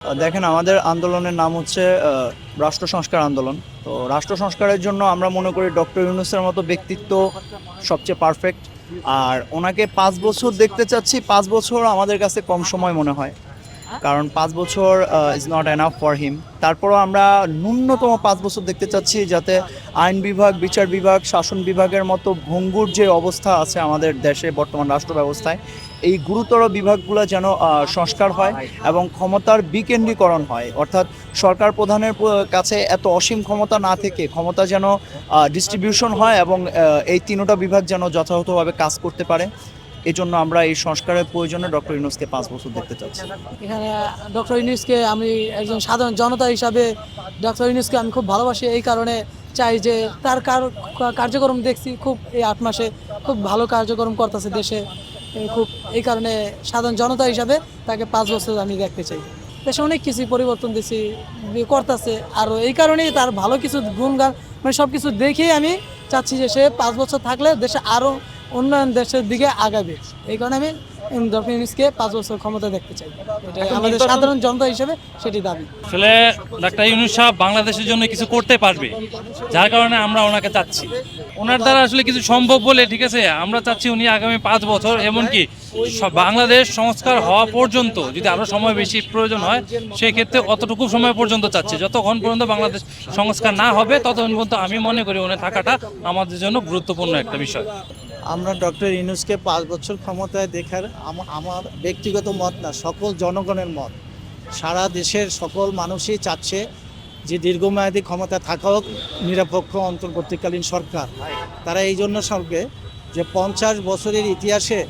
দেখেন, আমাদের আন্দোলনের নাম হচ্ছে রাষ্ট্র সংস্কার আন্দোলন। তো রাষ্ট্র সংস্কারের জন্য আমরা মনে করি ডক্টর ইউনূসের মতো ব্যক্তিত্ব সবচেয়ে পারফেক্ট। আর ওনাকে 5 বছর দেখতে চাচ্ছি। 5 বছর আমাদের কাছে কম সময় মনে হয়, কারণ 5 বছর is not enough for him. তারপরও আমরা ন্যূনতম 5 বছর দেখতে চাচ্ছি, যাতে আইন বিভাগ, বিচার বিভাগ, শাসন বিভাগের মতো ভঙ্গুর যে অবস্থা আছে আমাদের দেশে বর্তমান রাষ্ট্র ব্যবস্থায়, এই গুরুতর বিভাগগুলো যেন সংস্কার হয় এবং ক্ষমতার বিকেন্দ্রীকরণ হয়। অর্থাৎ সরকার প্রধানের কাছে এত অসীম ক্ষমতা না থেকে ক্ষমতা যেন ডিস্ট্রিবিউশন হয় এবং এই তিনোটা বিভাগ যেন যথাযথভাবে কাজ করতে পারে। এই জন্য আমরা এই সংস্কারের প্রয়োজনে ডক্টর ইউনূসকে 5 বছর দেখতে চাচ্ছি। এখানে ডক্টর ইউনূসকে আমি একজন সাধারণ জনতা হিসাবে ডক্টর ইউনূসকে আমি খুব ভালোবাসি। এই কারণে চাই যে তার কার্যক্রম দেখছি খুব এই 8 মাসে খুব ভালো কার্যক্রম করতেছে দেশে। খুব এই কারণে সাধারণ জনতা হিসাবে তাকে 5 বছর আমি দেখতে চাই। দেশে অনেক কিছুই পরিবর্তন দিছি করতেছে, আর এই কারণেই তার ভালো কিছু গুণগান মানে সব কিছু দেখেই আমি চাচ্ছি যে সে 5 বছর থাকলে দেশে আরও উন্নয়ন দেশের দিকে আগাবে। এই কারণে আমি ডক্টর ইউনূসকে 5 বছর ক্ষমতা দেখতে চাই। এটা আমাদের সাধারণ জনতা হিসেবে সেটি দাবি। আসলে ডাক্তার ইউনূস সাহেব বাংলাদেশের জন্য কিছু করতে পারবে, যার কারণে আমরা ওনাকে চাচ্ছি। ওনার দ্বারা আসলে কিছু সম্ভব বলে, ঠিক আছে, আমরা চাচ্ছি উনি আগামী 5 বছর, এমনকি বাংলাদেশ সংস্কার হওয়া পর্যন্ত যদি আরো সময় বেশি প্রয়োজন হয়, সেক্ষেত্রে অতটুকু সময় পর্যন্ত চাচ্ছি। যতক্ষণ পর্যন্ত বাংলাদেশ সংস্কার না হবে ততক্ষণ পর্যন্ত আমি মনে করি উনি থাকাটা আমাদের জন্য গুরুত্বপূর্ণ একটা বিষয়। আমরা ডক্টর ইউনূসকে 5 বছর ক্ষমতায় দেখার আমার ব্যক্তিগত মত না, সকল জনগণের মত। সারা দেশের সকল মানুষই চাচ্ছে যে দীর্ঘমেয়াদী ক্ষমতা থাকা হোক নিরপেক্ষ অন্তর্বর্তীকালীন সরকার। তারা এই জন্য সরবে যে 50 বছরের ইতিহাসে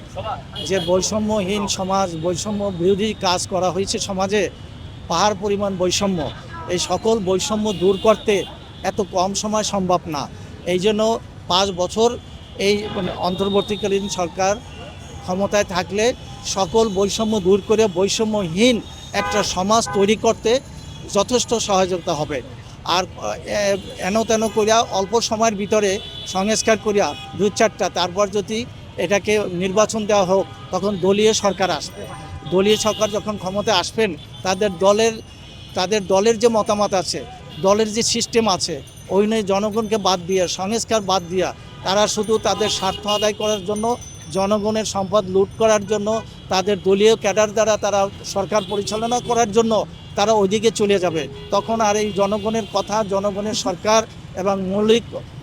যে বৈষম্যহীন সমাজ, বৈষম্য বিরোধী কাজ করা হয়েছে সমাজে, পাহাড় পরিমাণ বৈষম্য, এই সকল বৈষম্য দূর করতে এত কম সময় সম্ভব না। এই জন্য 5 বছর এই অন্তর্বর্তীকালীন সরকার ক্ষমতায় থাকলে সকল বৈষম্য দূর করে বৈষম্যহীন একটা সমাজ তৈরি করতে যথেষ্ট সহযোগিতা হবে। আর এন তেন করিয়া অল্প সময়ের ভিতরে সংস্কার করিয়া 2-4টা, তারপর যদি এটাকে নির্বাচন দেওয়া হোক, তখন দলীয় সরকার আসবে। দলীয় সরকার যখন ক্ষমতায় আসবেন, তাদের দলের যে মতামত আছে, দলের যে সিস্টেম আছে, ওই নিয়ে জনগণকে বাদ দিয়ে, সংস্কার বাদ দিয়া, তারা শুধু তাদের স্বার্থ আদায় করার জন্য, জনগণের সম্পদ লুট করার জন্য, তাদের দলীয় ক্যাডার দ্বারা তারা সরকার পরিচালনা করার জন্য তারা ওইদিকে চলে যাবে। তখন আর এই জনগণের কথা, জনগণের সরকার এবং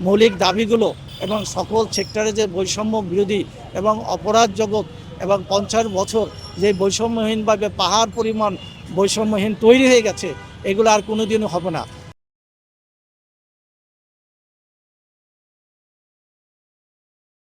মৌলিক দাবিগুলো এবং সকল সেক্টরে যে বৈষম্য বিরোধী এবং অপরাধ জগৎ এবং 50 বছর যে বৈষম্যহীনভাবে পাহাড় পরিমাণ বৈষম্যহীন তৈরি হয়ে গেছে, এগুলো আর কোনোদিনও হবে না।